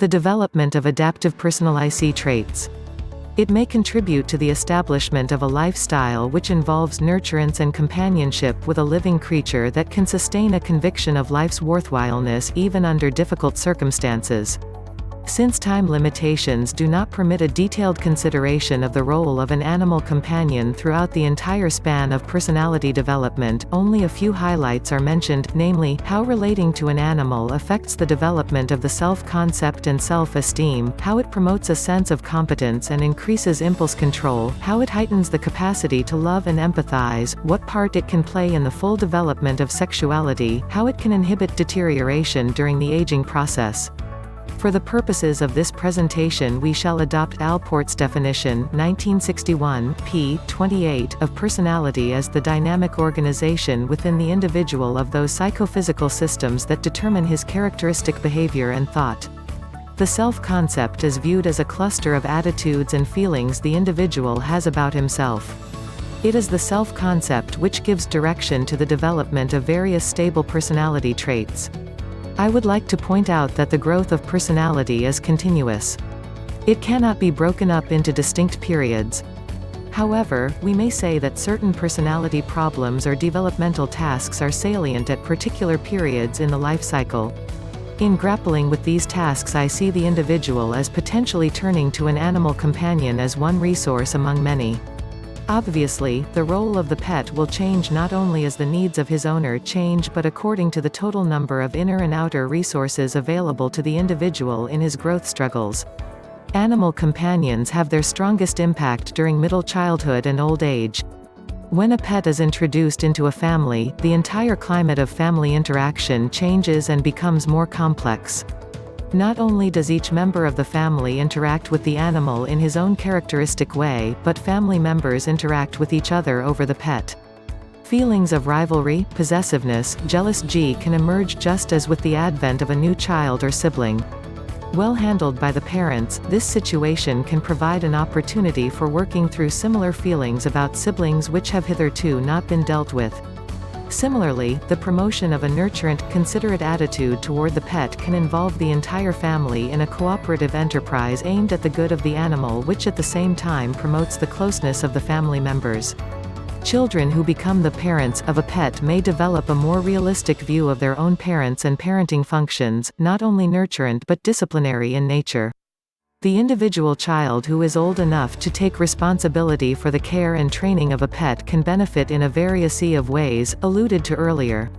The development of adaptive personality traits. It may contribute to the establishment of a lifestyle which involves nurturance and companionship with a living creature that can sustain a conviction of life's worthwhileness even under difficult circumstances. Since time limitations do not permit a detailed consideration of the role of an animal companion throughout the entire span of personality development, only a few highlights are mentioned, namely, how relating to an animal affects the development of the self-concept and self-esteem, how it promotes a sense of competence and increases impulse control, how it heightens the capacity to love and empathize, what part it can play in the full development of sexuality, how it can inhibit deterioration during the aging process. For the purposes of this presentation we shall adopt Allport's definition 1961, p. 28 of personality as the dynamic organization within the individual of those psychophysical systems that determine his characteristic behavior and thought. The self-concept is viewed as a cluster of attitudes and feelings the individual has about himself. It is the self-concept which gives direction to the development of various stable personality traits. I would like to point out that the growth of personality is continuous. It cannot be broken up into distinct periods. However, we may say that certain personality problems or developmental tasks are salient at particular periods in the life cycle. In grappling with these tasks I see the individual as potentially turning to an animal companion as one resource among many. Obviously, the role of the pet will change not only as the needs of his owner change but according to the total number of inner and outer resources available to the individual in his growth struggles. Animal companions have their strongest impact during middle childhood and old age. When a pet is introduced into a family, the entire climate of family interaction changes and becomes more complex. Not only does each member of the family interact with the animal in his own characteristic way, but family members interact with each other over the pet. Feelings of rivalry, possessiveness, jealousy can emerge just as with the advent of a new child or sibling. Well handled by the parents, this situation can provide an opportunity for working through similar feelings about siblings which have hitherto not been dealt with. Similarly, the promotion of a nurturant, considerate attitude toward the pet can involve the entire family in a cooperative enterprise aimed at the good of the animal which at the same time promotes the closeness of the family members. Children who become the parents of a pet may develop a more realistic view of their own parents and parenting functions, not only nurturant but disciplinary in nature. The individual child who is old enough to take responsibility for the care and training of a pet can benefit in a variety of ways, alluded to earlier.